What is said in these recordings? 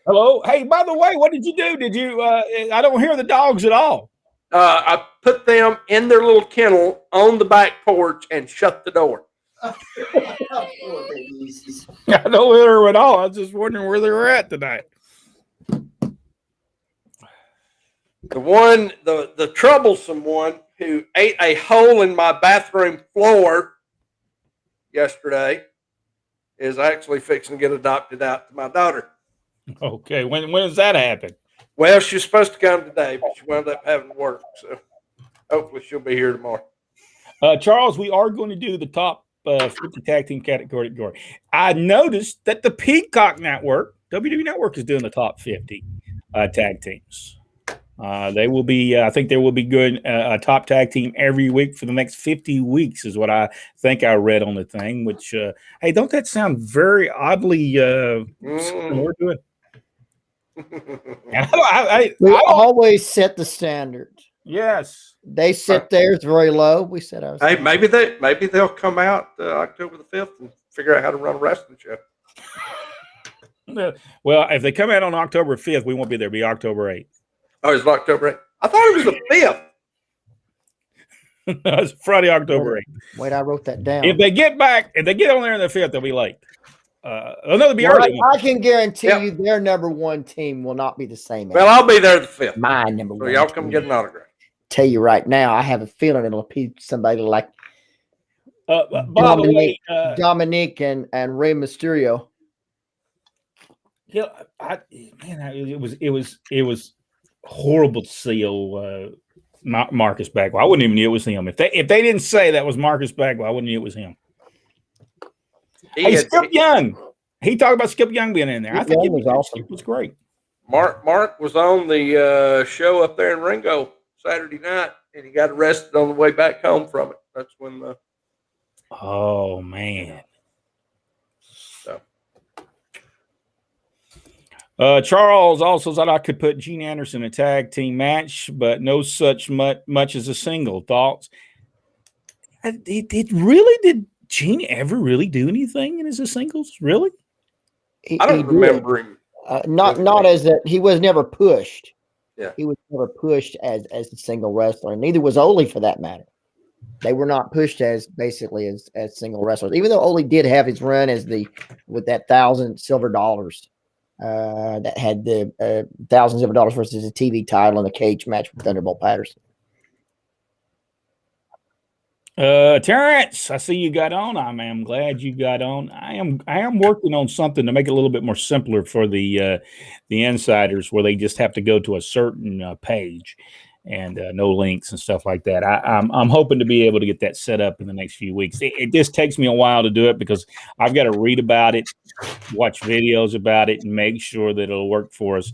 Hello. Hey, by the way, what did you do? Did you? I don't hear the dogs at all. I put them in their little kennel on the back porch and shut the door. I don't hear them at all. I was just wondering where they were at tonight. The troublesome one who ate a hole in my bathroom floor yesterday is actually fixing to get adopted out to my daughter. Okay, when does that happen? Well, she's supposed to come today, but she wound up having to work, so hopefully she'll be here tomorrow. Charles, we are going to do the top 50 tag team category. I noticed that the Peacock Network, WWE Network, is doing the top 50 tag teams. They will be, I think there will be good a top tag team every week for the next 50 weeks is what I think I read on the thing, which, hey, don't that sound very oddly we're doing? We always set the standard. Yes. They set theirs very low. We set ours. Hey, maybe they'll come out October the 5th and figure out how to run a wrestling show. Well, if they come out on October 5th, we won't be there. It'll be October 8th. Oh, it's October 8th. I thought it was the 5th. It's Friday, October 8th. Wait, I wrote that down. If they get on there on the 5th, they'll be late. They'll be early. I can guarantee you their number one team will not be the same. Well, I'll be there the 5th. My number one. So y'all come get an autograph. Tell you right now, I have a feeling it'll be somebody like Dominique and Rey Mysterio. Yeah, it was horrible to see Marcus Bagwell. I wouldn't even know it was him. If they didn't say that was Marcus Bagwell, I wouldn't know it was him. Skip Young. He talked about Skip Young being in there. I think it was awesome. It was great. Mark was on the show up there in Ringo Saturday night, and he got arrested on the way back home from it. That's when the. Oh man. Charles also thought I could put Gene Anderson in a tag team match, but no such much as a single. Thoughts? Did Gene ever really do anything as a singles? Really? I don't remember him. Not as that. He was never pushed. Yeah, he was never pushed as a single wrestler. Neither was Ole, for that matter. They were not pushed as single wrestlers. Even though Ole did have his run with that $1,000 silver dollars. That had the $1,000 silver dollars versus a TV title in a cage match with Thunderbolt Patterson. Terrence, I see you got on. I'm glad you got on. I am working on something to make it a little bit more simpler for the insiders, where they just have to go to a certain page and no links and stuff like that. I'm hoping to be able to get that set up in the next few weeks. It just takes me a while to do it because I've got to read about it, watch videos about it, and make sure that it'll work for us.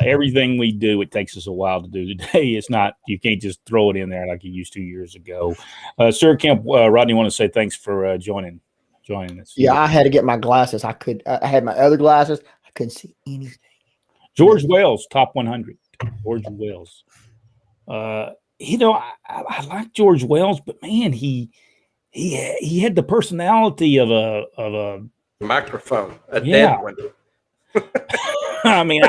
Everything we do, it takes us a while to do today. It's not, you can't just throw it in there like you used 2 years ago. Sir Kemp, Rodney, want to say thanks for joining us. Yeah, I had to get my glasses. I had my other glasses. I couldn't see anything. George Wells, top 100. George Wells. I like George Wells, but man, he had the personality of a microphone, dead one. I mean,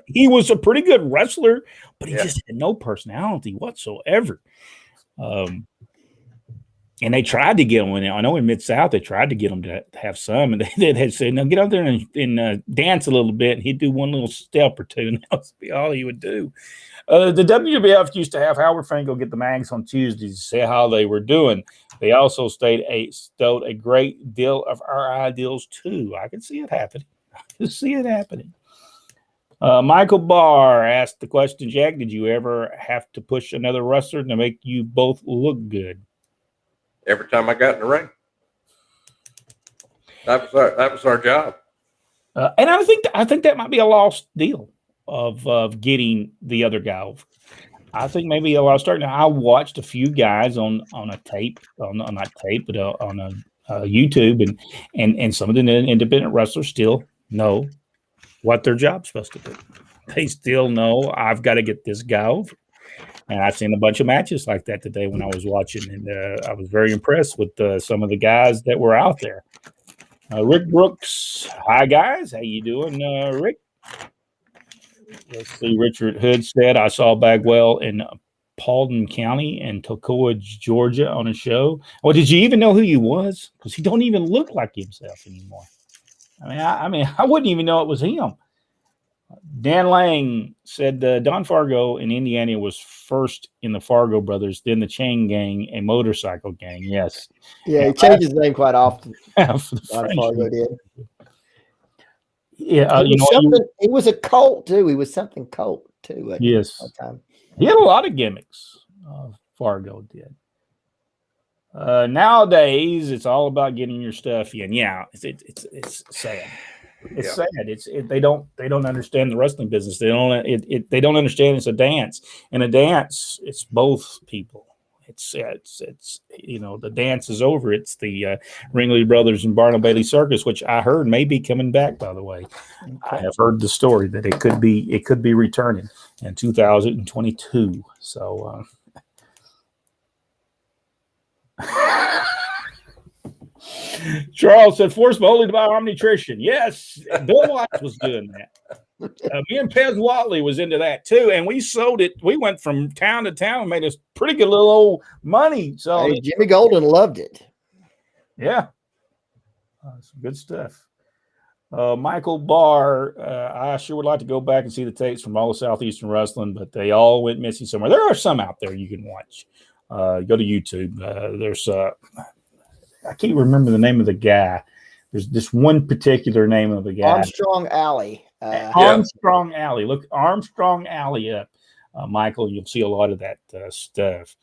he was a pretty good wrestler, but he just had no personality whatsoever. And they tried to get him in. I know in Mid-South they tried to get him to have some, and they had said, "No, get out there and dance a little bit." And he'd do one little step or two, and that would be all he would do. The WWF used to have Howard Finkel get the mags on Tuesdays to say how they were doing. They also stowed a great deal of our ideals too. I can see it happening. Michael Barr asked the question, Jack, did you ever have to push another wrestler to make you both look good? Every time I got in the ring. That was our job. And I think that might be a lost deal of getting the other guy over. I think maybe a lost start. Now, I watched a few guys on YouTube, and some of the independent wrestlers still know what their job's supposed to do. They still know I've got to get this guy over. And I've seen a bunch of matches like that today when I was watching, and I was very impressed with some of the guys that were out there. Rick Brooks, hi guys, how you doing, Rick? Let's see. Richard Hood said, I saw Bagwell in Paulding County and Toccoa, Georgia on a show. Well, did you even know who he was? Because he don't even look like himself anymore. I mean, I wouldn't even know it was him. Dan Lang said Don Fargo in Indiana was first in the Fargo brothers, then the Chain Gang, a motorcycle gang. Yes. Yeah, he changed his name quite often. Don Fargo did. Yeah, he was a cult too. He was something cult too. Yes. That time. He had a lot of gimmicks. Fargo did. Nowadays, it's all about getting your stuff in. Yeah, it's sad. It's sad. They don't understand the wrestling business. They don't understand it's a dance. And a dance, it's both people. It's the dance is over. It's the Ringley Brothers and Barnum Bailey Circus, which I heard may be coming back. By the way, okay. I have heard the story that it could be returning in 2022. So. Charles said, force Bowley to buy Omnitrition. Yes, Bill Watts was doing that. Me and Pez Watley was into that too, and we sold it. We went from town to town and made us pretty good little old money. So Jimmy Golden loved it. Yeah, some good stuff. Michael Barr, I sure would like to go back and see the tapes from all of Southeastern Wrestling, but they all went missing somewhere. There are some out there you can watch. Go to YouTube. There's I can't remember the name of the guy. There's this one particular name of the guy. Armstrong Alley. Armstrong Alley. Look Armstrong Alley up, Michael. You'll see a lot of that stuff.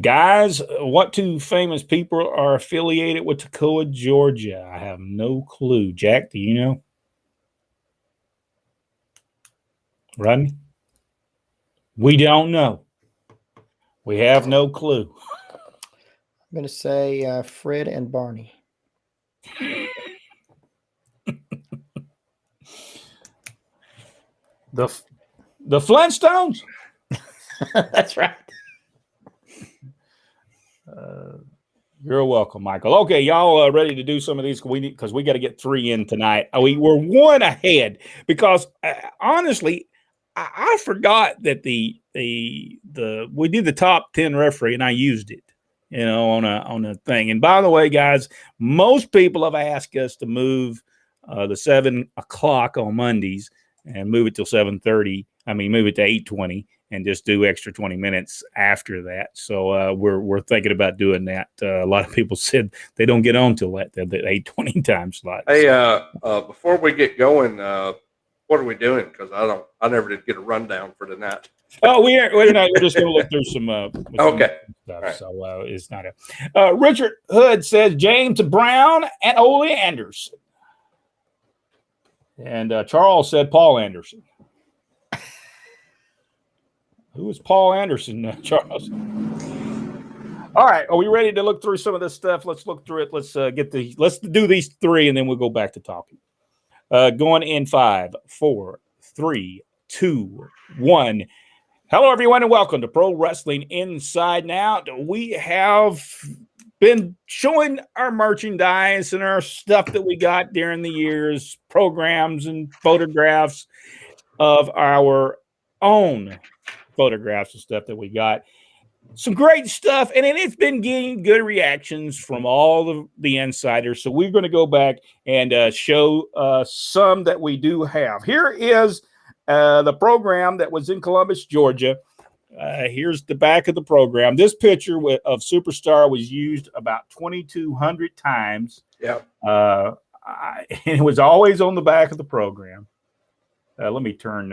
Guys, what two famous people are affiliated with Toccoa, Georgia? I have no clue. Jack, do you know? Rodney? We don't know. We have no clue. I'm going to say Fred and Barney. The Flintstones? That's right. You're welcome, Michael. Okay, y'all ready to do some of these? Because we got to get 3 in tonight. We're 1 ahead because honestly, I forgot that we did the top 10 referee and I used it, on a thing. And by the way, guys, most people have asked us to move the 7 o'clock on Mondays and move it till 7:30. I mean, move it to 8:20 and just do extra 20 minutes after that. So we're thinking about doing that. A lot of people said they don't get on till that 8:20 time slot. Hey, before we get going, what are we doing? Because I never did get a rundown for tonight. Oh, we're not. We're just going to look through some. Okay. Stuff. Right. So it's not a. Richard Hood says James Brown and Ole Anderson, and Charles said Paul Anderson. Who is Paul Anderson, Charles? All right, are we ready to look through some of this stuff? Let's look through it. Let's let's do these 3, and then we'll go back to talking. Going in 5, 4, 3, 2, 1. Hello, everyone, and welcome to Pro Wrestling Inside and Out. We have been showing our merchandise and our stuff that we got during the years, programs and photographs of our own photographs and stuff that we got. Some great stuff, and it's been getting good reactions from all the insiders. So we're going to go back and show some that we do have. Here is the program that was in Columbus, Georgia. Here's the back of the program. This picture of Superstar was used about 2,200 times. Yep. It was always on the back of the program. Let me turn.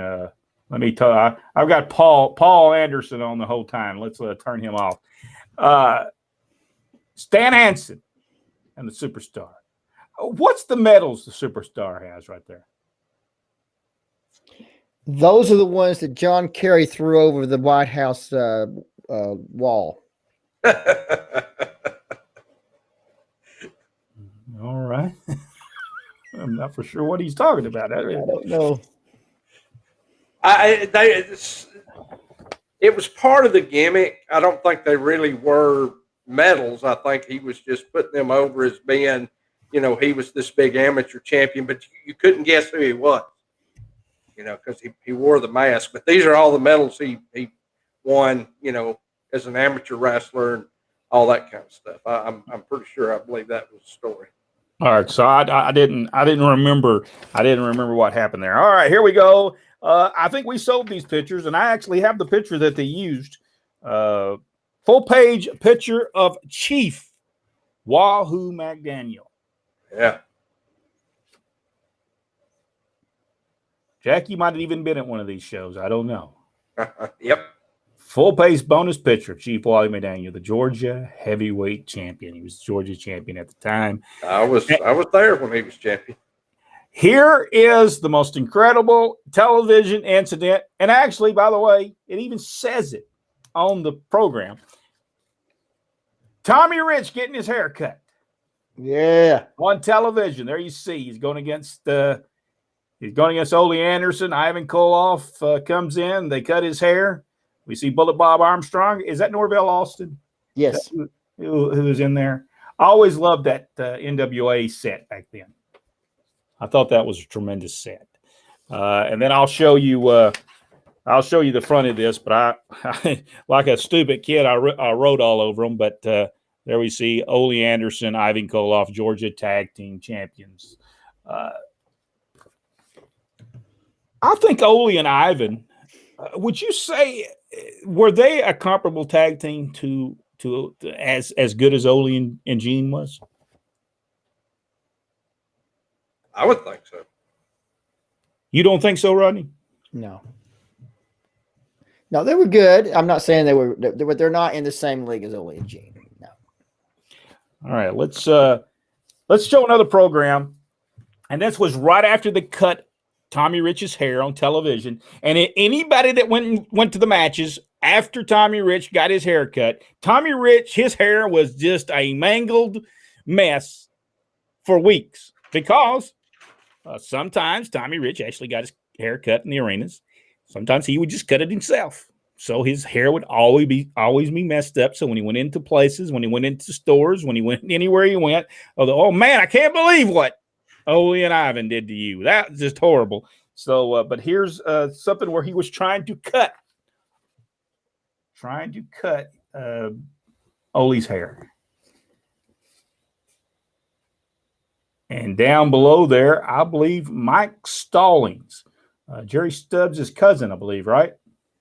I've got Paul Anderson on the whole time. Let's turn him off. Stan Hansen and the Superstar. What's the medals the Superstar has right there? Those are the ones that John Kerry threw over the White House wall. All right. I'm not for sure what he's talking about. I don't know. It was part of the gimmick. I don't think they really were medals. I think he was just putting them over as being he was this big amateur champion, but you couldn't guess who he was, because he wore the mask. But these are all the medals he won, as an amateur wrestler and all that kind of stuff. I'm pretty sure, I believe that was the story. All right, so I didn't remember what happened there. All right, here we go. I think we sold these pictures, and I actually have the picture that they used. Full page picture of Chief Wahoo McDaniel. Yeah. Jack, you might have even been at one of these shows. I don't know. Yep. Full page bonus picture of Chief Wahoo McDaniel, the Georgia heavyweight champion. He was Georgia champion at the time. I was there when he was champion. Here is the most incredible television incident. And actually, by the way, it even says it on the program. Tommy Rich getting his hair cut. Yeah. On television. There you see. He's going against Ole Anderson. Ivan Koloff comes in. They cut his hair. We see Bullet Bob Armstrong. Is that Norvell Austin? Yes. Who was in there? I always loved that NWA set back then. I thought that was a tremendous set. And then I'll show you the front of this. But I like a stupid kid, I wrote all over them. But there we see Ole Anderson, Ivan Koloff, Georgia Tag Team Champions. I think Ole and Ivan. Would you say were they a comparable tag team to as good as Ole and Gene was? I would think so. You don't think so, Rodney? No. No, they were good. I'm not saying they're not in the same league as Ole and Gene. No. All right, let's show another program, and this was right after they cut Tommy Rich's hair on television. And anybody that went to the matches after Tommy Rich got his hair cut, Tommy Rich, his hair was just a mangled mess for weeks because sometimes Tommy Rich actually got his hair cut in the arenas. Sometimes he would just cut it himself. So his hair would always be messed up. So when he went into places, when he went into stores, when he went anywhere he went, oh man, I can't believe what Ole and Ivan did to you. That's just horrible. So, but here's something where he was trying to cut Ole's hair. And down below there, I believe Mike Stallings, Jerry Stubbs' cousin, I believe, right?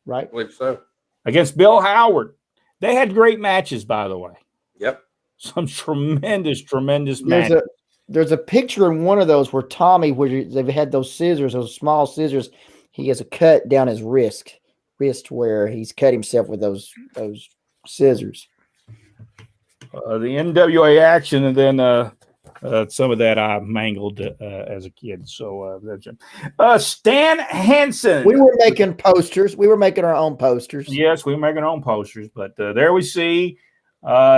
Right. I believe so. Against Bill Howard. They had great matches, by the way. Yep. Some tremendous matches. There's a picture in one of those where Tommy, where they've had those scissors, those small scissors, he has a cut down his wrist where he's cut himself with those scissors. The NWA action, and then some of that I mangled as a kid. So Stan Hansen. We were making posters. We were making our own posters. Yes, we were making our own posters. But there we see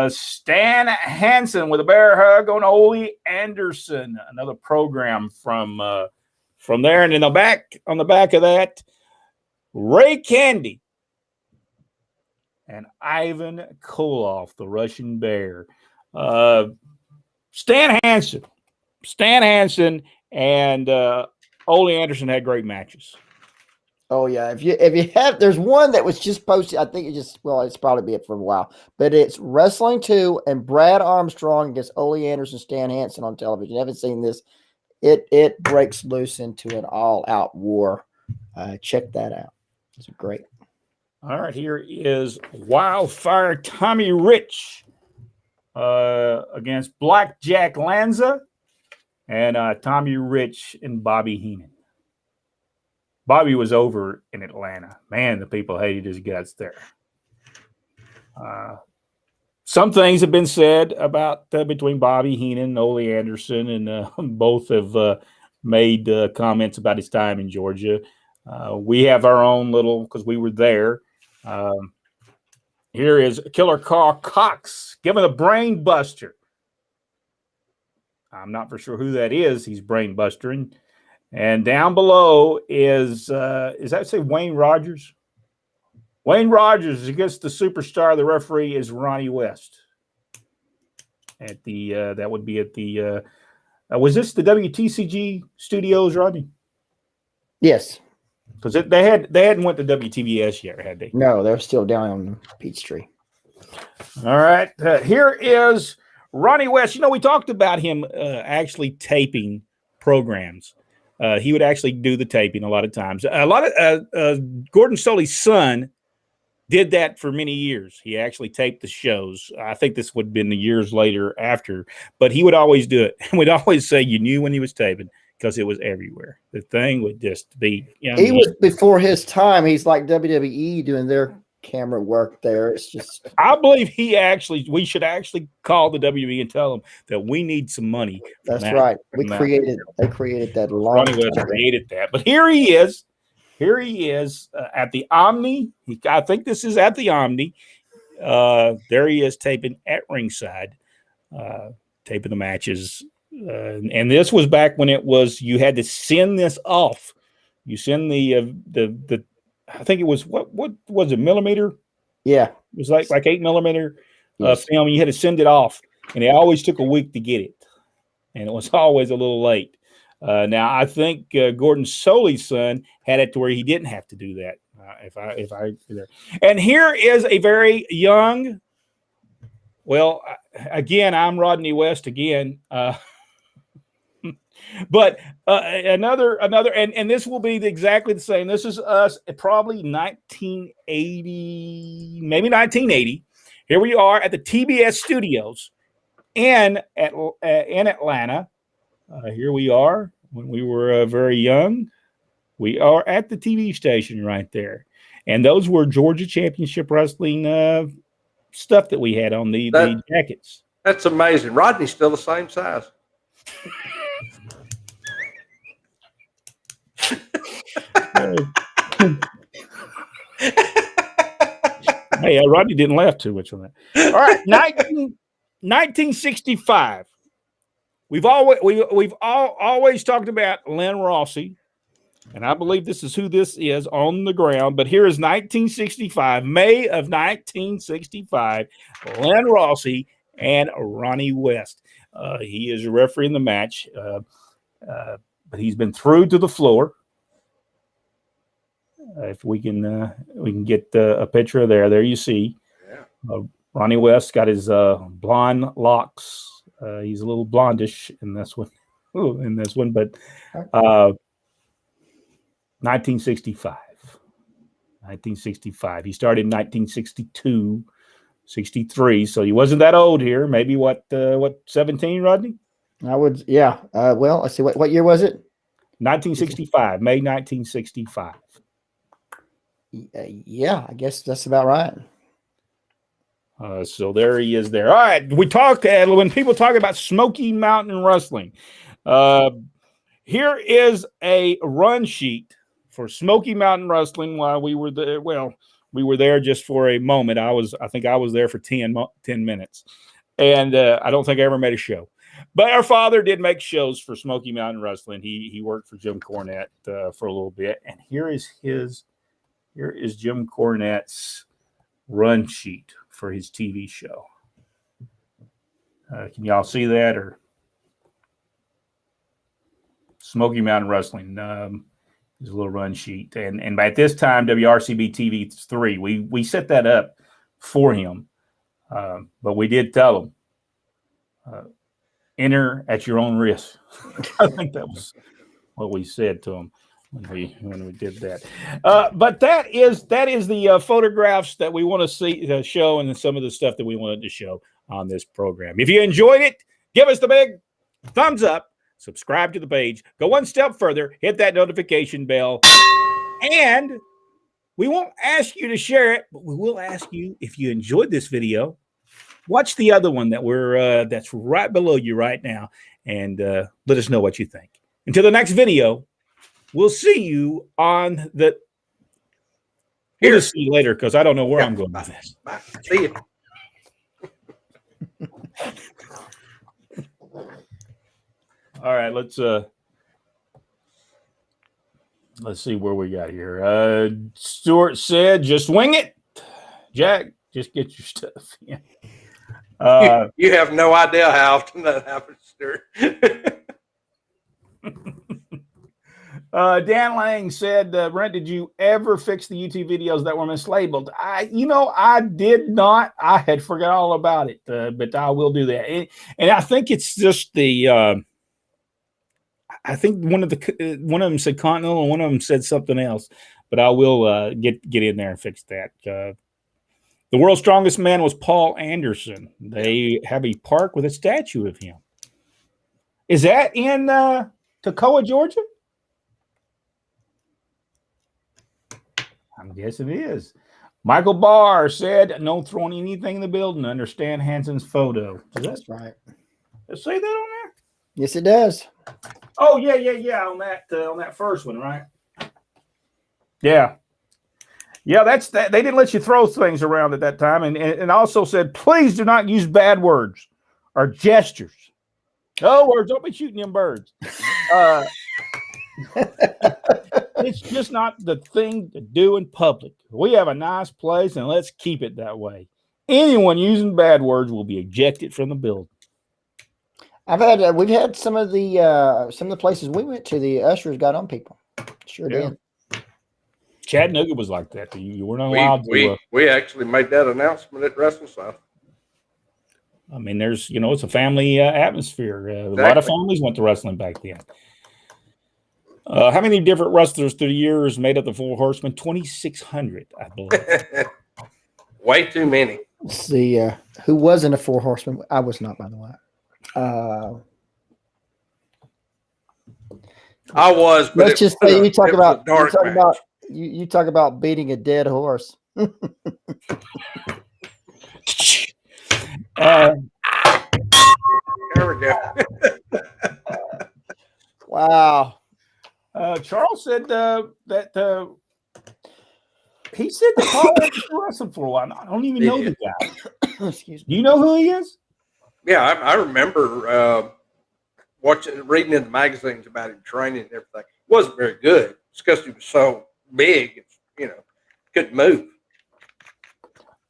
Stan Hansen with a bear hug on Ole Anderson. Another program from there, and on the back of that, Ray Candy and Ivan Koloff, the Russian Bear. Stan Hansen, and Ole Anderson had great matches. Oh yeah, if you have, there's one that was just posted. I think it's probably been for a while, but it's Wrestling 2 and Brad Armstrong against Ole Anderson, Stan Hansen on television. You haven't seen this? It breaks loose into an all-out war. Check that out. It's great. All right, here is Wildfire Tommy Rich against Blackjack Lanza and Tommy Rich and Bobby Heenan. Bobby was over in Atlanta. Man, the people hated his guts there. Some things have been said about between Bobby Heenan and Ole Anderson, and both have made comments about his time in Georgia. We have our own little, because we were there. Here is Killer Carl Cox giving a brain buster. I'm not for sure who that is. He's brain bustering. And down below is that say Wayne Rogers? Wayne Rogers against the superstar. The referee is Ronnie West. At the that would be at the Was this the WTCG studios, Rodney? Yes. Because they hadn't went to WTVS yet, had they? No, they're still down on Peachtree. All right. Here is Ronnie West. You know, we talked about him actually taping programs. He would actually do the taping a lot of times. Gordon Soley's son did that for many years. He actually taped the shows. I think this would have been the years later after, but he would always do it. And we'd always say you knew when he was taping because it was everywhere. The thing would just be. He was before his time. He's like WWE doing their camera work there. It's just. I believe we should actually call the WWE and tell them that we need some money. That's right. They created that long. Ronnie West created that, but here he is. Here he is at the Omni. I think this is at the Omni. There he is taping at ringside, taping the matches. And this was back when you had to send this off. You send the I think it was what was it, millimeter? Yeah. It was like 8mm Yes. film. You had to send it off, and it always took a week to get it, and it was always a little late. Now I think Gordon Soley's son had it to where he didn't have to do that. And here is a very young. Well, again, I'm Rodney West again, but another, and this will be exactly the same. This is us, probably 1980, maybe 1980. Here we are at the TBS studios in Atlanta. Here we are when we were very young. We are at the TV station right there. And those were Georgia Championship Wrestling stuff that we had on the jackets. That's amazing. Rodney's still the same size. Hey, Rodney didn't laugh too much on that. All right, 1965. We've always talked about Len Rossi, and I believe this is who this is on the ground. But here is 1965, May of 1965, Len Rossi and Ronnie West. He is refereeing the match, but he's been through to the floor. If we can get a picture there you see. Yeah. Ronnie West got his blonde locks. He's a little blondish in this one. But 1965. 1965. He started in 1962, 63. So he wasn't that old here. Maybe what 17, Rodney? I would, yeah. Well, let's see. What year was it? 1965, May 1965. Yeah, I guess that's about right. So there he is there. All right. We talk when people talk about Smoky Mountain Wrestling. Here is a run sheet for Smoky Mountain Wrestling while we were there. Well, we were there just for a moment. I think I was there for 10 minutes. And I don't think I ever made a show. But our father did make shows for Smoky Mountain Wrestling. He worked for Jim Cornette for a little bit. And here is Jim Cornette's run sheet for his TV show. Can y'all see that? Or Smoky Mountain Wrestling is a little run sheet. And by this time, WRCB TV 3, we set that up for him. But we did tell him, enter at your own risk. I think that was what we said to him when we did that. But that is the photographs that we want to see show, and some of the stuff that we wanted to show on this program. If you enjoyed it, give us the big thumbs up, subscribe to the page, go one step further, hit that notification bell, and we won't ask you to share it, but we will ask you, if you enjoyed this video, watch the other one that's right below you right now, and let us know what you think. Until the next video, we'll see you on the. We'll see you later, because I don't know where I'm going with this. Bye. See you. All right, let's see where we got here. Stuart said, "Just wing it, Jack. Just get your stuff in." You have no idea how often that happens, Stuart. Dan Lang said, Brent, did you ever fix the YouTube videos that were mislabeled? I did not. I had forgot all about it, but I will do that. And I think it's just I think one of them said Continental and one of them said something else, but I will get in there and fix that. The world's strongest man was Paul Anderson. They have a park with a statue of him. Is that in Toccoa, Georgia? I'm guessing it is. Michael Barr said, no throwing anything in the building under Stan Hansen's photo. That's right. Does it say that on there? Yes, it does. Oh, yeah. On that first one, right? Yeah. Yeah, that's that. They didn't let you throw things around at that time, and also said, please do not use bad words or gestures. No words. Don't be shooting them birds. It's just not the thing to do in public. We have a nice place, and let's keep it that way. Anyone using bad words will be ejected from the building. We've had some of the places we went to. The ushers got on people. Sure did. Chattanooga was like that. You weren't allowed to. We actually made that announcement at Wrestle South. I mean, there's it's a family atmosphere. Exactly. A lot of families went to wrestling back then. How many different wrestlers through the years made up the Four Horsemen? 2,600, I believe. Way too many. Let's see. Who wasn't a Four Horseman? I was not, by the way. I was, but let's just say you talk about beating a dead horse. There we go. Wow. Charles said that he said that Paul was wrestling for a while. I don't even know the guy. Excuse me. Do you know who he is? Yeah, I remember reading in the magazines about him training and everything. He wasn't very good. It's because he was so big, couldn't move.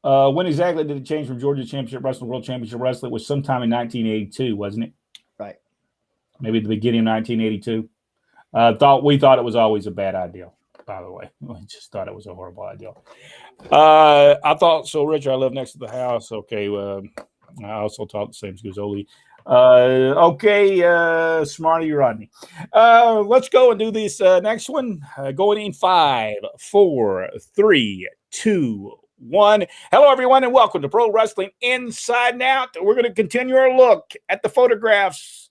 When exactly did it change from Georgia Championship Wrestling to World Championship Wrestling? It was sometime in 1982, wasn't it? Right. Maybe at the beginning of 1982. We thought it was always a bad idea, by the way. We just thought it was a horrible idea. I thought so, Richard. I live next to the house. Okay. I also taught the same school as Oli. Okay, Smarty Rodney. Let's go and do this next one. Going in 5, 4, 3, 2, 1. Hello, everyone, and welcome to Pro Wrestling Inside and Out. We're going to continue our look at the photographs,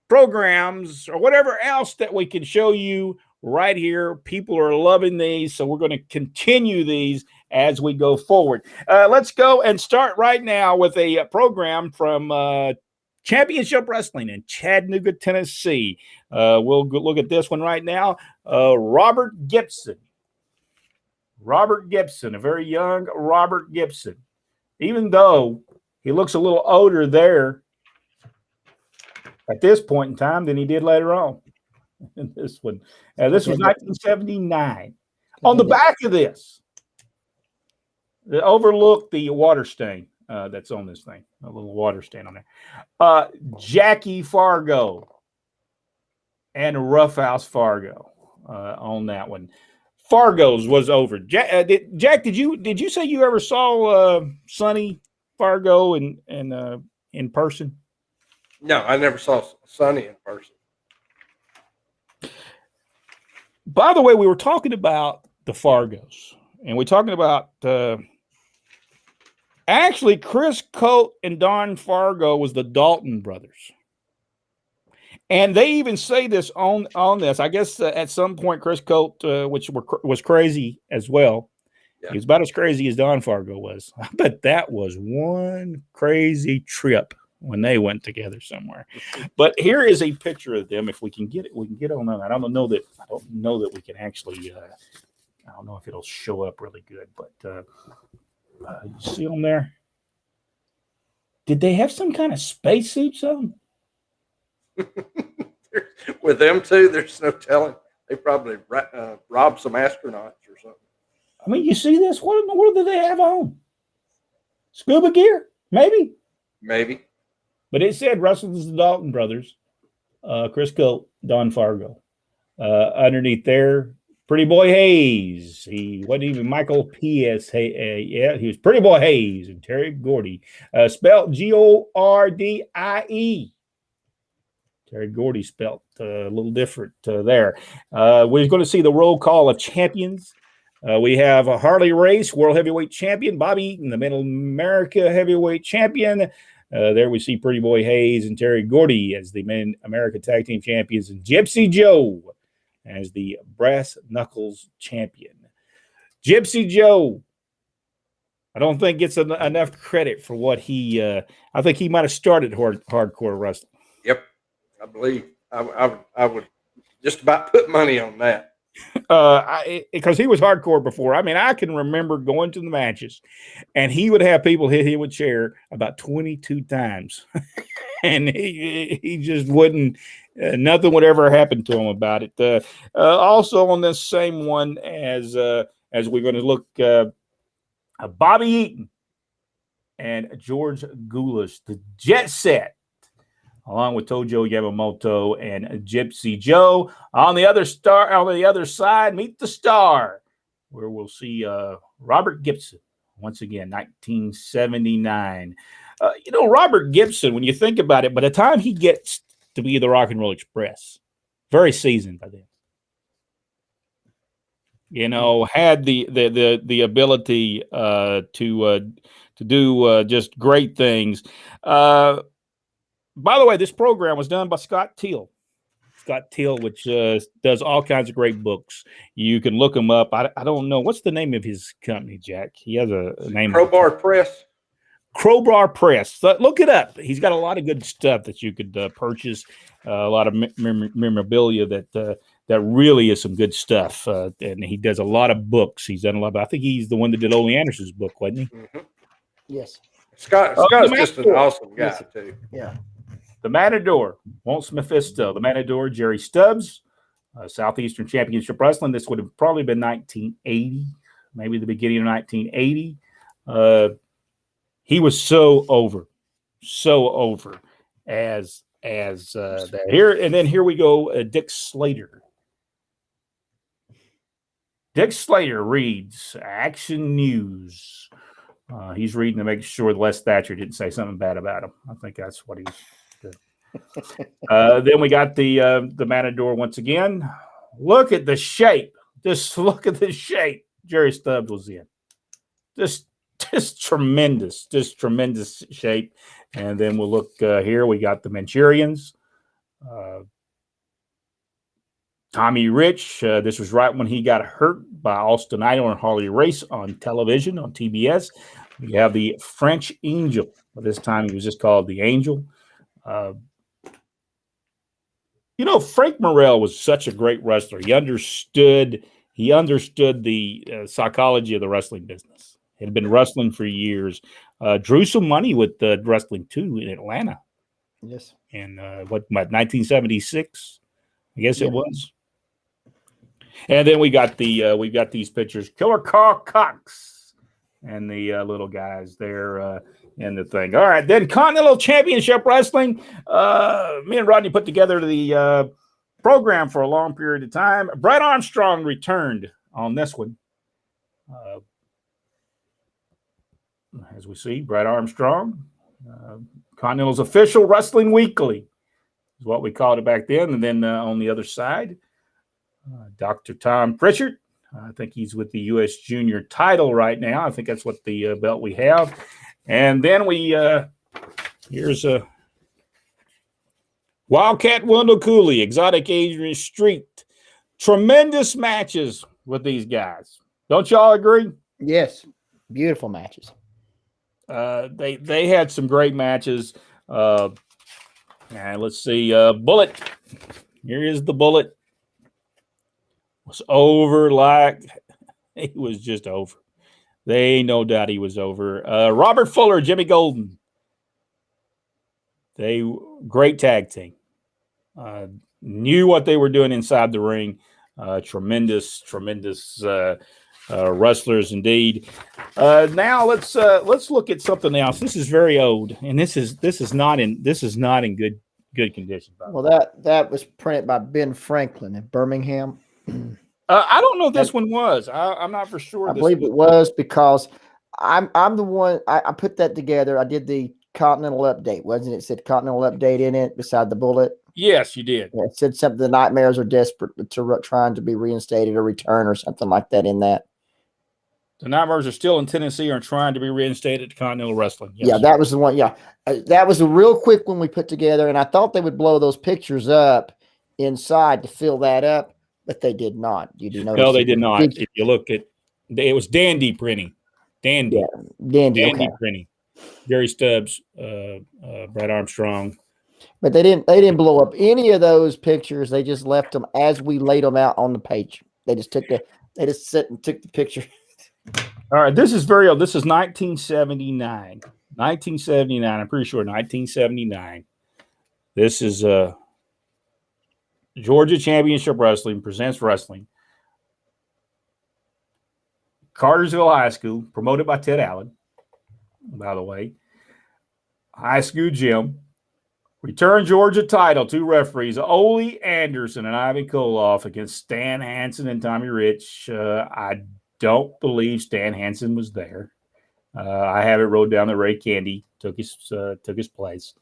programs, or whatever else that we can show you right here. People are loving these, so we're going to continue these as we go forward. Let's go and start right now with a program from Championship Wrestling in Chattanooga, Tennessee. We'll look at this one right now. Robert Gibson. Robert Gibson, a very young Robert Gibson. Even though he looks a little older there at this point in time than he did later on. This one. This was 1979. On the back of this, overlook the water stain that's on this thing. A little water stain on there. Jackie Fargo and Roughhouse Fargo on that one. Fargo's was over. Jack, did you say you ever saw Sonny Fargo in person? No, I never saw Sonny in person. By the way, we were talking about the Fargos, and we're talking about actually Chris Cote and Don Fargo was the Dalton brothers. And they even say this on this. I guess at some point, Chris Cote, which was crazy as well. Yeah. He was about as crazy as Don Fargo was. But that was one crazy trip when they went together somewhere. But here is a picture of them. If we can get it, we can get on that. I don't know that we can actually. I don't know if it'll show up really good, but you see them there. Did they have some kind of spacesuits on? With them two, there's no telling. They probably robbed some astronauts or something. I mean, you see this? What in the world do they have on? Scuba gear? Maybe. But it said Russell's the Dalton brothers, Chris Cote, Don Fargo. Underneath there, Pretty Boy Hayes. He wasn't even Michael P.S. Yeah, he was Pretty Boy Hayes and Terry Gordy. Spelled Gordie. Terry Gordy spelled a little different there. We're going to see the roll call of champions. We have a Harley Race, World Heavyweight Champion, Bobby Eaton, the Middle America Heavyweight Champion. There we see Pretty Boy Hayes and Terry Gordy as the Men America Tag Team Champions, and Gypsy Joe as the Brass Knuckles Champion. Gypsy Joe, I don't think gets enough credit for what he. I think he might have started hardcore wrestling. Yep, I believe I would just about put money on that. Because he was hardcore before. I mean, I can remember going to the matches, and he would have people hit him with chair about 22 times, and he just wouldn't. Nothing would ever happen to him about it. Also on this same one, as we're going to look, Bobby Eaton and George Goulas, the Jet Set, along with Tojo Yamamoto and Gypsy Joe. On the other side, meet the Star, where we'll see Robert Gibson once again, 1979. Robert Gibson, when you think about it, by the time he gets to be the Rock and Roll Express, very seasoned by then. Had the ability to do just great things. By the way, this program was done by Scott Teal. Scott Teal, which does all kinds of great books. You can look him up. I don't know. What's the name of his company, Jack? He has a name. Crowbar Press. Crowbar Press. So look it up. He's got a lot of good stuff that you could purchase, a lot of memorabilia that really is some good stuff. And he does a lot of books. He's done a lot. I think he's the one that did Ole Anderson's book, wasn't he? Mm-hmm. Yes. Scott's just an awesome guy, too. Yeah. The Matador, Walt Mephisto. The Matador, Jerry Stubbs, Southeastern Championship Wrestling. This would have probably been 1980, maybe the beginning of 1980. He was so over as that. Here we go. Dick Slater. Dick Slater reads Action News. He's reading to make sure Les Thatcher didn't say something bad about him. I think that's what he's doing. Then we got the Matador once again. Look at the shape. Just look at the shape Jerry Stubbs was in. Just tremendous shape. And then we'll look here. We got the Manchurians. Tommy Rich. This was right when he got hurt by Austin Idol and Harley Race on television, on TBS. We have the French Angel. But this time he was just called the Angel. Frank Morrell was such a great wrestler. He understood the psychology of the wrestling business. He had been wrestling for years. Drew some money with wrestling too in Atlanta. Yes. In 1976, I guess it was. And then we got these pictures: Killer Carl Cox and the little guys there in the thing. All right, then Continental Championship Wrestling. Me and Rodney put together the program for a long period of time. Brett Armstrong returned on this one. As we see, Brett Armstrong, Continental's official Wrestling Weekly is what we called it back then. And then on the other side, Dr. Tom Pritchard. I think he's with the U.S. Junior title right now. I think that's what the belt we have. And then here's a Wildcat Wendell Cooley, Exotic Adrian Street. Tremendous matches with these guys. Don't y'all agree? Yes. Beautiful matches. They had some great matches. And let's see. Bullet. Here is the Bullet. Was over like he was just over. They ain't no doubt he was over. Robert Fuller, Jimmy Golden. They great tag team. Knew what they were doing inside the ring. Tremendous wrestlers indeed. Now let's look at something else. This is very old, and this is not in good Good condition. By the way. Well, that was printed by Ben Franklin in Birmingham. I don't know if this one was. I'm not for sure. I believe it was because I'm the one I put that together. I did the Continental Update, wasn't it? It said Continental Update in it beside the bullet. Yes, you did. Yeah, it said something. The Nightmares are desperate to trying to be reinstated or return or something like that in that. The Nightmares are still in Tennessee and are trying to be reinstated to Continental Wrestling. Yes. Yeah, that was the one. Yeah, that was a real quick one we put together, and I thought they would blow those pictures up inside to fill that up, but they did not. Did you notice? No, they did not. If you look at, it was Dandy printing. Dandy. Yeah, Dandy okay. Printing. Gary Stubbs, Brad Armstrong. But they didn't blow up any of those pictures. They just left them as we laid them out on the page. They just sit and took the picture. All right, this is very old. This is 1979. 1979. I'm pretty sure 1979. This is Georgia Championship Wrestling presents wrestling. Cartersville High School, promoted by Ted Allen, by the way. High school gym. Return Georgia title to referees Ole Anderson and Ivan Koloff against Stan Hansen and Tommy Rich. I don't believe Stan Hansen was there. I have it wrote down that Ray Candy took his place.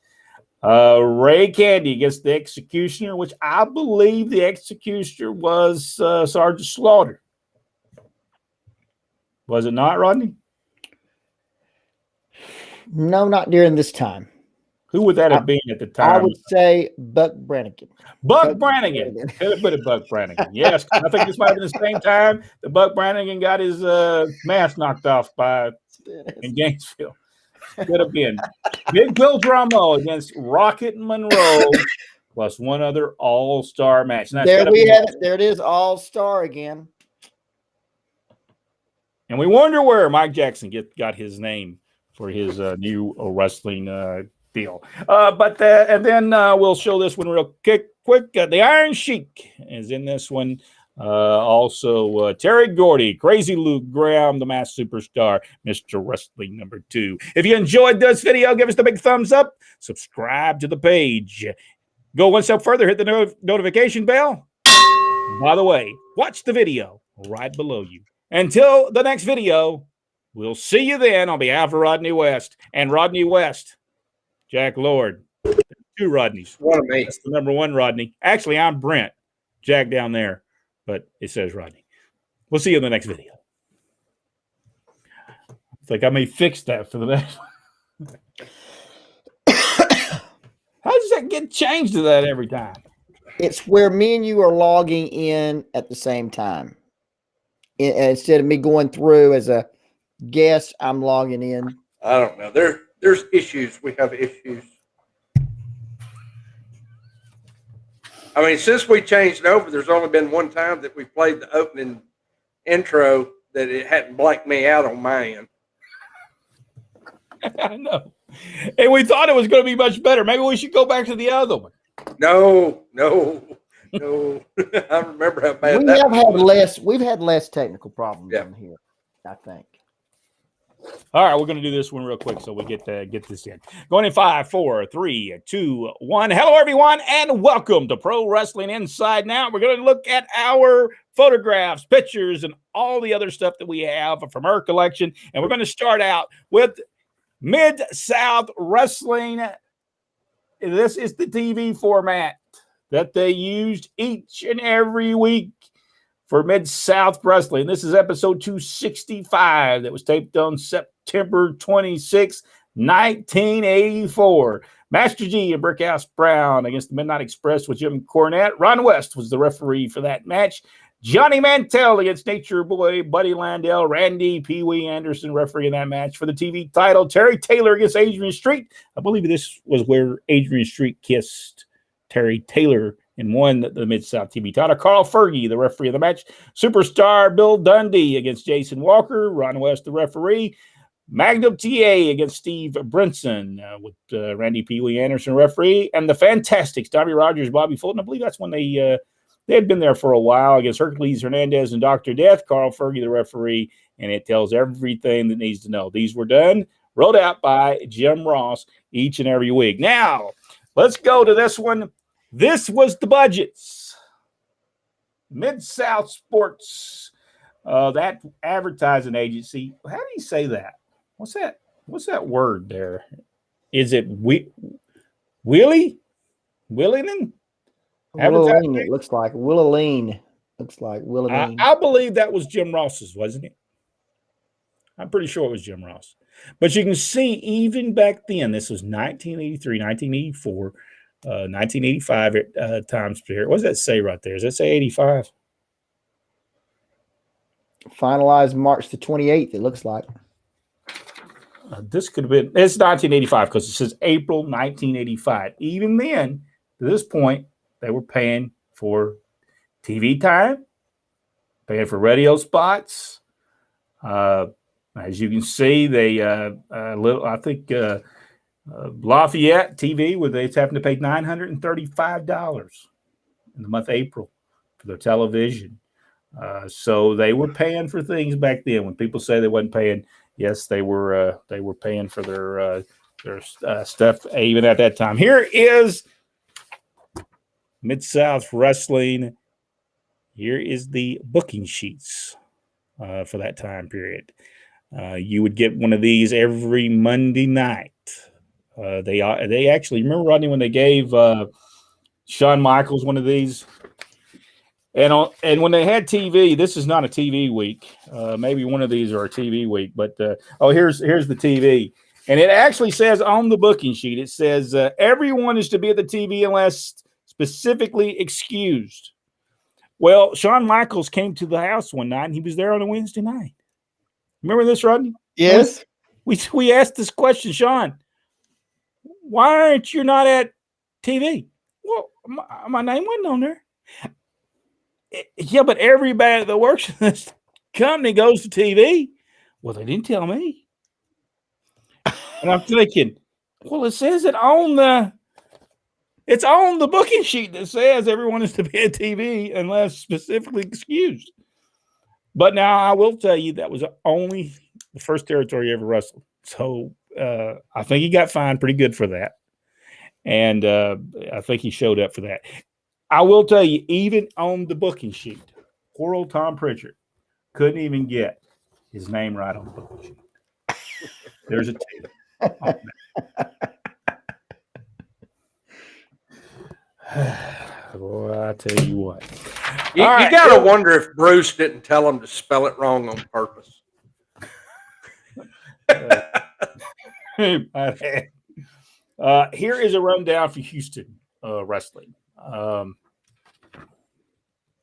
Ray Candy against the Executioner, which I believe the Executioner was Sergeant Slaughter. Was it not, Rodney? No, not during this time. Who would that have been at the time? I would say Buck Brannigan. Buck Brannigan. Could have put it Buck Brannigan. Yes, I think this might have been the same time that Buck Brannigan got his mask knocked off by in Gainesville. Could have been. Big Bill Drummond against Rocket Monroe, plus one other all-star match. There we have it. There it is, all-star again. And we wonder where Mike Jackson got his name for his new wrestling deal. And then we'll show this one real quick. The Iron Sheik is in this one. Also, Terry Gordy, Crazy Luke Graham, the Masked Superstar, Mr. Wrestling number 2. If you enjoyed this video, give us the big thumbs up. Subscribe to the page. Go one step further, hit the notification bell. By the way, watch the video right below you. Until the next video, we'll see you then on behalf of Rodney West. And Rodney West, Jack Lord. 2 Rodneys. One of me. That's the number 1 Rodney. Actually, I'm Brent. Jack down there. But it says Rodney. We'll see you in the next video. It's like I may fix that for the next one. How does that get changed to that every time? It's where me and you are logging in at the same time. Instead of me going through as a guest, I'm logging in. I don't know. There's issues. We have issues. I mean, since we changed it over, there's only been one time that we played the opening intro that it hadn't blanked me out on my end. I know. And we thought it was going to be much better. Maybe we should go back to the other one. No. I remember how bad We've had less technical problems on here, I think. All right, we're going to do this one real quick so we get this in. Going in 5, 4, 3, 2, 1. Hello, everyone, and welcome to Pro Wrestling Inside Now. We're going to look at our photographs, pictures, and all the other stuff that we have from our collection. And we're going to start out with Mid-South Wrestling. This is the TV format that they used each and every week for Mid-South Wrestling. This is episode 265 that was taped on September 26, 1984. Master G and Brickhouse Brown against the Midnight Express with Jim Cornette. Ron West was the referee for that match. Johnny Mantell against Nature Boy Buddy Landell. Randy Pee Wee Anderson referee in that match for the TV title. Terry Taylor against Adrian Street. I believe this was where Adrian Street kissed Terry Taylor and won the Mid-South TV title. Carl Fergie, the referee of the match. Superstar Bill Dundee against Jason Walker. Ron West, the referee. Magnum TA against Steve Brinson with Randy Pee Wee Anderson, referee. And the Fantastics, Tommy Rogers, Bobby Fulton. I believe that's when they had been there for a while against Hercules Hernandez and Dr. Death. Carl Fergie, the referee. And it tells everything that needs to know. These were done, wrote out by Jim Ross each and every week. Now, Let's go to this one. This was the budgets. Mid-South Sports, that advertising agency. How do you say that? What's that? What's that word there? Is it Willie? Willinen? Willine, it looks like. Willine. Looks like Willine. I believe that was Jim Ross's, wasn't it? I'm pretty sure it was Jim Ross. But you can see even back then, this was 1983, 1984, 1985 times period. What does that say right there? Does that say 85? Finalized March the 28th, it looks like. This could have been, it's 1985 because it says April 1985. Even then, to this point, they were paying for TV time, paying for radio spots. As you can see, they I think Lafayette TV, where they're having to pay $935 in the month of April for their television. So they were paying for things back then. When people say they wasn't paying, yes, they were paying for their stuff even at that time. Here is Mid-South Wrestling. Here is the booking sheets for that time period. You would get one of these every Monday night. They actually, remember, Rodney, when they gave Shawn Michaels one of these? And when they had TV, this is not a TV week. Maybe one of these are a TV week, but here's the TV. And it actually says on the booking sheet, it says everyone is to be at the TV unless specifically excused. Well, Shawn Michaels came to the house one night, and he was there on a Wednesday night. Remember this, Rodney? Yes. We asked this question, Shawn, why aren't you not at TV? Well, my name wasn't on there. Yeah, but everybody that works in this company goes to TV. Well, they didn't tell me. And I'm thinking, well, it says it on the booking sheet that says everyone is to be at TV unless specifically excused. But now I will tell you that was only the first territory he ever wrestled. So I think he got fined pretty good for that. And I think he showed up for that. I will tell you, even on the booking sheet, poor old Tom Pritchard couldn't even get his name right on the booking sheet. There's a tape. Boy, I tell you what. You got to wonder if Bruce didn't tell him to spell it wrong on purpose. Here is a rundown for Houston wrestling.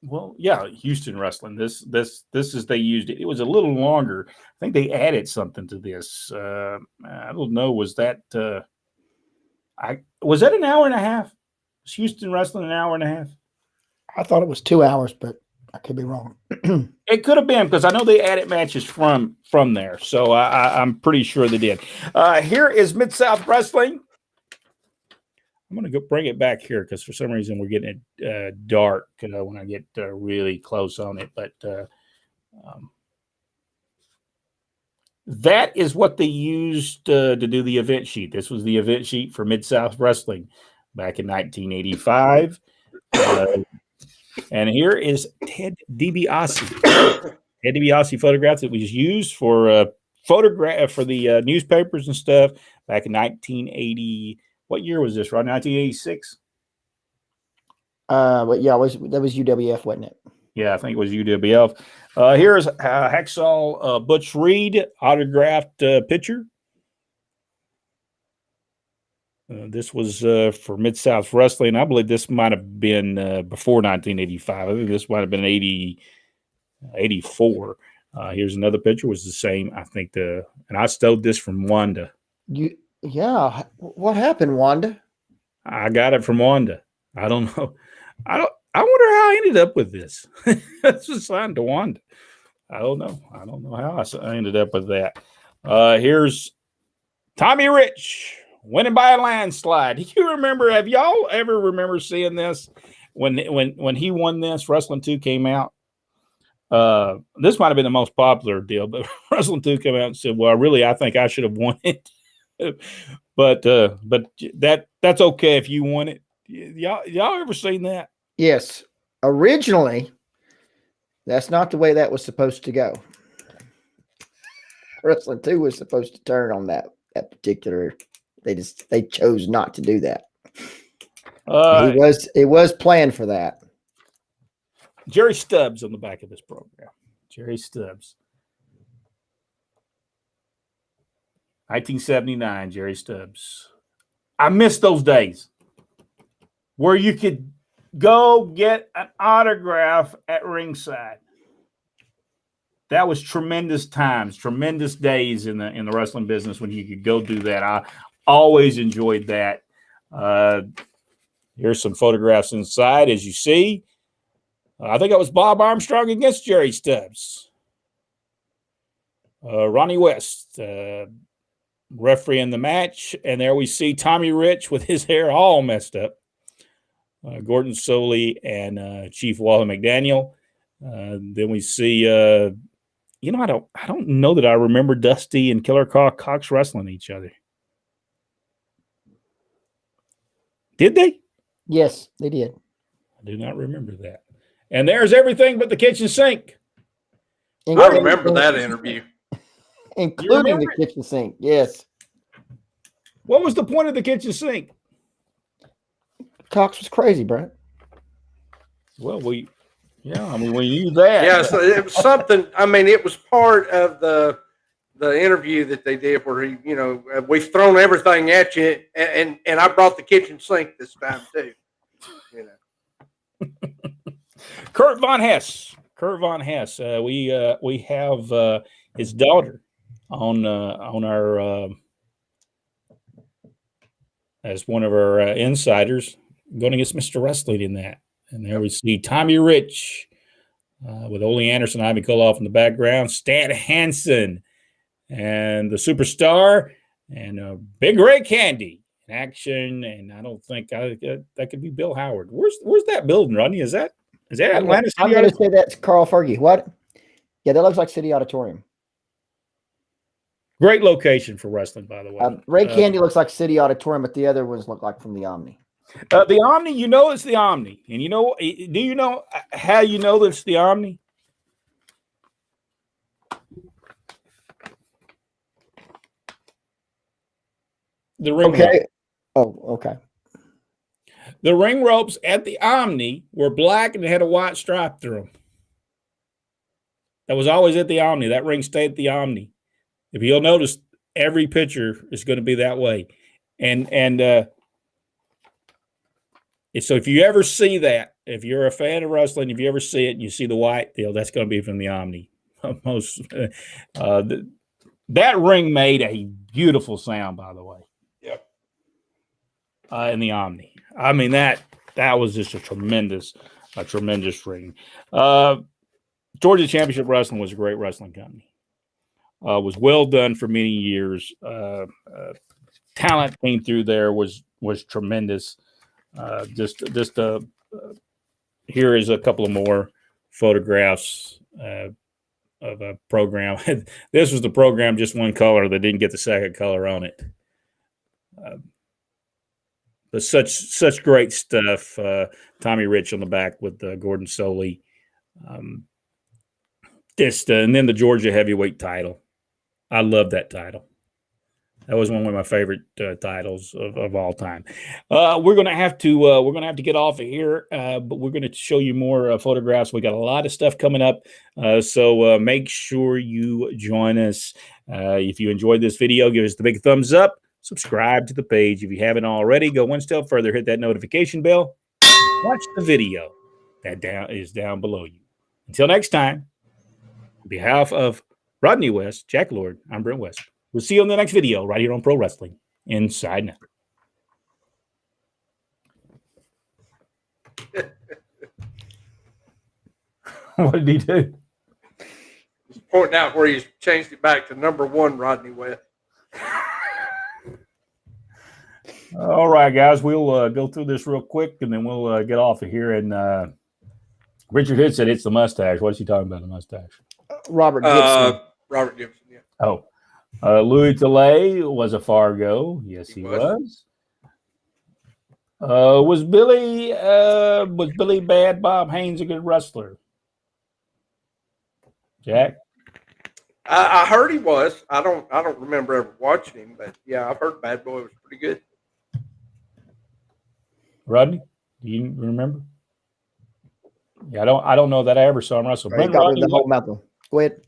Houston wrestling. This is, they used it. It was a little longer. I think they added something to this. I don't know. Was that an hour and a half? Was Houston wrestling an hour and a half? I thought it was 2 hours, but I could be wrong. It could have been, because I know they added matches from there. So I'm pretty sure they did. Here is Mid-South Wrestling. I'm going to go bring it back here because for some reason we're getting it dark when I get really close on it. But that is what they used to do the event sheet. This was the event sheet for Mid-South Wrestling back in 1985. And here is Ted DiBiase. Ted DiBiase photographs that was used for photograph for the newspapers and stuff back in 1980. What year was this, Rod? 1986? That was UWF, wasn't it? Yeah, I think it was UWF. Here's Hacksaw Butch Reed autographed picture. This was for Mid-South Wrestling. I believe this might have been before 1985. I think this might have been 84. Here's another picture. Was the same. I think and I stole this from Wanda. Yeah. What happened, Wanda? I got it from Wanda. I don't know. I wonder how I ended up with this. It's assigned to Wanda. I don't know. I don't know how I ended up with that. Here's Tommy Rich winning by a landslide. Do you remember? Have y'all ever remember seeing this when he won this? Wrestling 2 came out. This might have been the most popular deal, but Wrestling 2 came out and said, "Well, really, I think I should have won it." but that's okay if you want it. Y'all ever seen that? Yes. Originally, that's not the way that was supposed to go. Wrestling 2 was supposed to turn on that particular. They chose not to do that. It was planned for that. Jerry Stubbs on the back of this program. Jerry Stubbs. 1979, Jerry Stubbs. I miss those days where you could go get an autograph at ringside. That was tremendous times, tremendous days in the wrestling business when you could go do that. I always enjoyed that. Here's some photographs inside, as you see. I think it was Bob Armstrong against Jerry Stubbs. Ronnie West, refereeing the match. And there we see Tommy Rich with his hair all messed up. Gordon Soley and Chief Wally McDaniel. Then we see, I don't know that I remember Dusty and Killer Cox wrestling each other. Did they? Yes, they did. I do not remember that. And there's everything but the kitchen sink. I remember that interview. Including the kitchen sink, yes. What was the point of the kitchen sink? Cox was crazy, Brent. Well, we knew that. Yeah, so it was something. I mean, it was part of the interview that they did where he, we've thrown everything at you, and I brought the kitchen sink this time too. Kurt Von Hess. We have his daughter on our as one of our insiders going against Mr. Wrestling in that. And there we see Tommy Rich with Ole Anderson, Ivy Koloff in the background, Stan Hansen, and the Superstar, and Big Ray Candy in action. And I don't think that could be Bill Howard. Where's that building, Rodney? Is that Atlanta City? I'm going to say that's Carl Fergie. What? Yeah, that looks like City Auditorium. Great location for wrestling, by the way. Ray Candy looks like City Auditorium, but the other ones look like from the Omni. The Omni, it's the Omni. And do you know how you know that it's the Omni? The ring ropes. Oh, okay. The ring ropes at the Omni were black and they had a white stripe through them. That was always at the Omni. That ring stayed at the Omni. If you'll notice, every picture is going to be that way. And so if you ever see that, if you're a fan of wrestling, if you ever see it and you see the white deal, that's going to be from the Omni. That ring made a beautiful sound, by the way. Yep. In the Omni. I mean, that was just a tremendous ring. Georgia Championship Wrestling was a great wrestling company. Was well done for many years. Talent came through there, was tremendous. Here is a couple of more photographs of a program. This was the program, just one color. They didn't get the second color on it. But such great stuff. Tommy Rich on the back with Gordon Soley. And then the Georgia heavyweight title. I love that title. That was one of my favorite titles of all time. We're gonna have to get off of here, but we're gonna show you more photographs. We got a lot of stuff coming up, so make sure you join us. If you enjoyed this video, give us the big thumbs up. Subscribe to the page if you haven't already. Go one step further, hit that notification bell. Watch the video that is down below you. Until next time, on behalf of Rodney West, Jack Lord, I'm Brent West. We'll see you on the next video right here on Pro Wrestling Inside Now. What did he do? He's pointing out where he's changed it back to #1 Rodney West. All right, guys, we'll go through this real quick, and then we'll get off of here. And Richard Hood said it's the mustache. What is he talking about, the mustache? Robert Gibson. Robert Gibson, yeah. Oh, Louis Talay was a Fargo. Yes, he was. Was Billy Bad Bob Haynes a good wrestler? Jack? I heard he was. I don't remember ever watching him, but yeah, I've heard Bad Boy was pretty good. Rodney, do you remember? Yeah, I don't know that I ever saw him wrestle. Brent Rodney, the whole mouthful. Go ahead.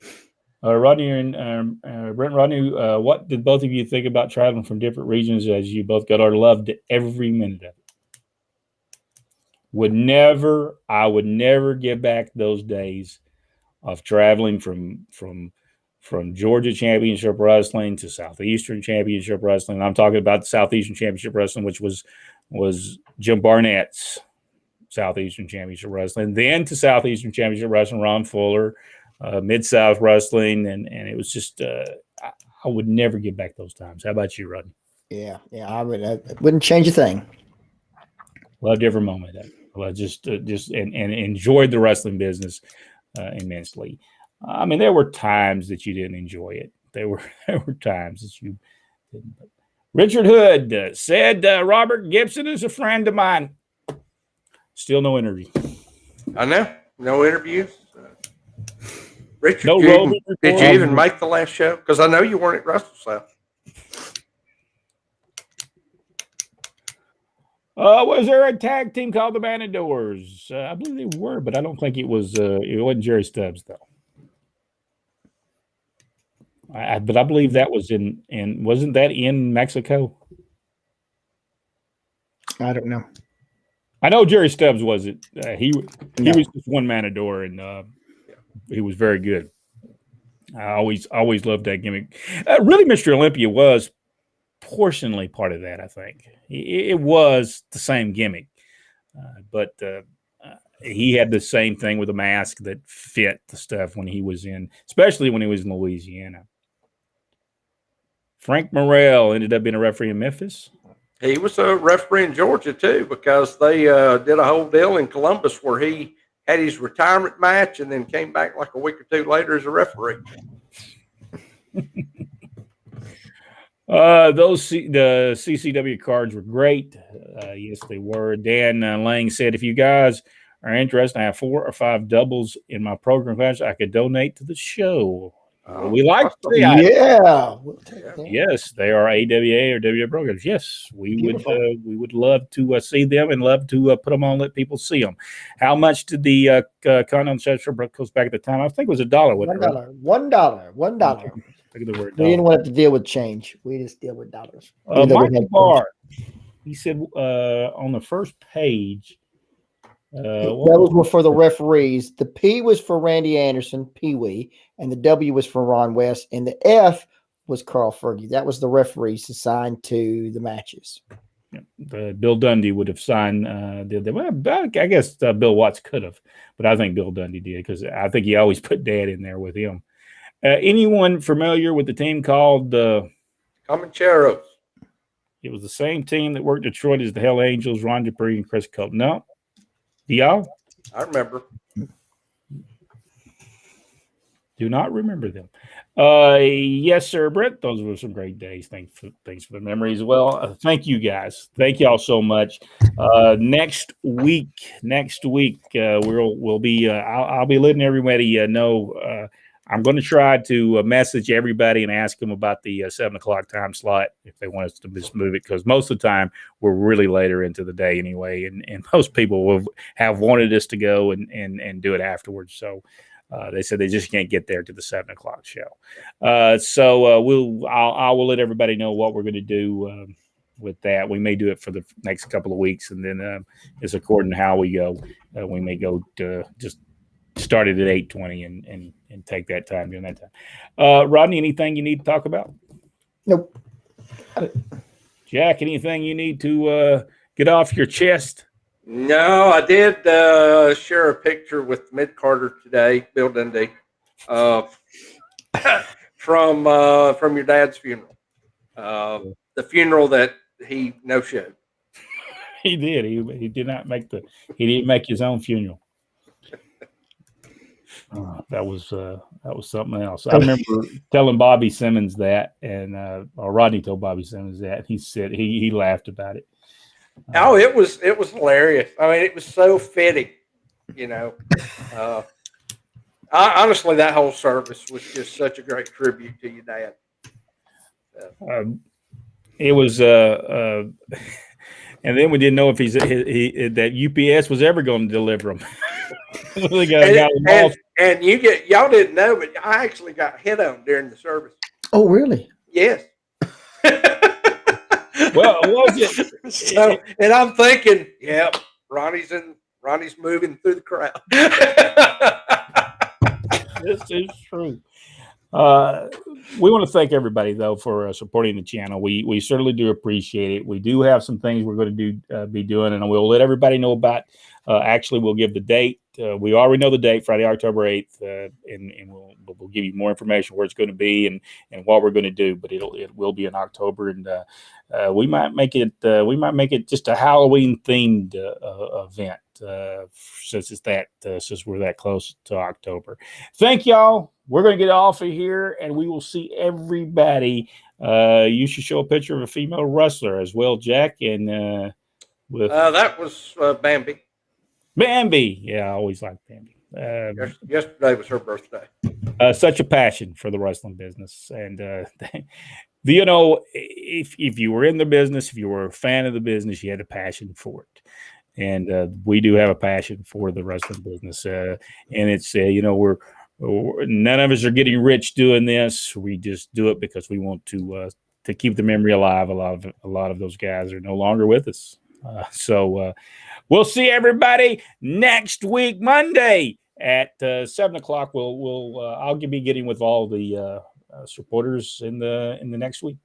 Rodney and Brent Rodney, what did both of you think about traveling from different regions as you both got our loved every minute of it? I would never get back those days of traveling from Georgia Championship Wrestling to Southeastern Championship Wrestling. I'm talking about the Southeastern Championship Wrestling, which was Jim Barnett's Southeastern Championship Wrestling, then to Southeastern Championship Wrestling, Ron Fuller, Mid-South Wrestling, and it was just I would never get back those times. How about you, Rodney? Yeah, I wouldn't change a thing. Loved every moment of it. Well, just and enjoyed the wrestling business immensely. I mean, there were times that you didn't enjoy it. There were times that you didn't. Richard Hood said Robert Gibson is a friend of mine. Still no interview. I know. No interviews. Richard, no did you even make the last show? Because I know you weren't at WrestleSouth. Was there a tag team called the Matadors? I believe they were, but I don't think it wasn't Jerry Stubbs though. But I believe that was in wasn't that in Mexico? I don't know. I know Jerry Stubbs was it. He was just one Matador, and he was very good. I always loved that gimmick. Really, Mr. Olympia was portionally part of that. I think it was the same gimmick, but he had the same thing with a mask that fit the stuff when he was especially when he was in Louisiana. Frank Morrell ended up being a referee in Memphis. He was a referee in Georgia too, because they did a whole deal in Columbus where he had his retirement match and then came back like a week or two later as a referee. The CCW cards were great. Yes, they were. Dan Lang said, if you guys are interested, I have 4 or 5 doubles in my program class. I could donate to the show. We like to see Yes, they are AWA or WA programs. Yes, we would love to see them and love to put them on, let people see them. How much did the Continental Central goes back at the time? I think it was $1. $1. $1. Look at the word. We didn't want to deal with change. We just deal with dollars. Michael Barr, he said on the first page. Those were for the referees. The P was for Randy Anderson, Pee Wee, and the W was for Ron West, and the F was Carl Fergie. That was the referees assigned to the matches. Yeah, Bill Dundee would have signed. I guess Bill Watts could have, but I think Bill Dundee did because I think he always put Dad in there with him. Anyone familiar with the team called Comancheros? It was the same team that worked Detroit as the Hell Angels, Ron Dupree and Chris Cope. No. Do y'all? I remember. Do not remember them. Yes, sir, Brett. Those were some great days. Thanks for the memories as well. Thank you guys. Thank y'all so much. Next week, we'll be. I'll be letting everybody know. I'm going to try to message everybody and ask them about the 7:00 time slot if they want us to just move it, because most of the time we're really later into the day anyway, and most people will have wanted us to go and do it afterwards. So they said they just can't get there to the 7:00 show. So I will let everybody know what we're going to do with that. We may do it for the next couple of weeks, and then it's according to how we go. We may go to just started at 8:20 and take that time during that time. Rodney, anything you need to talk about? Nope. Jack, anything you need to get off your chest? No, I did share a picture with Mid Carter today, Bill Dundee, from your dad's funeral, the funeral that he no-showed. He did. He did not make he didn't make his own funeral. That was something else. I remember telling Bobby Simmons that, and or Rodney told Bobby Simmons that. He said he laughed about it. Oh, it was hilarious. I mean, it was so fitting, you know. Honestly, that whole service was just such a great tribute to your dad. It was, and then we didn't know if that UPS was ever going to deliver them. And y'all didn't know, but I actually got hit on during the service. Oh, really? Yes. Well, was it? So, and I'm thinking, yeah, Ronnie's moving through the crowd. This is true. We want to thank everybody though for supporting the channel. We certainly do appreciate it. We do have some things we're going to be doing, and we'll let everybody know about. Actually, we'll give the date. We already know the date, Friday, October 8th, and we'll give you more information where it's going to be and what we're going to do. But it will be in October, and we might make it just a Halloween themed event since we're that close to October. Thank y'all. We're going to get off of here, and we will see everybody. You should show a picture of a female wrestler as well, Jack. And that was Bambi. Bambi. Yeah, I always liked Bambi. Yesterday was her birthday. Such a passion for the wrestling business. And, you know, if you were in the business, if you were a fan of the business, you had a passion for it. And we do have a passion for the wrestling business. And it's, you know, none of us are getting rich doing this. We just do it because we want to keep the memory alive. A lot of those guys are no longer with us. So we'll see everybody next week, Monday at 7 o'clock. I'll be getting with all the supporters in the next week.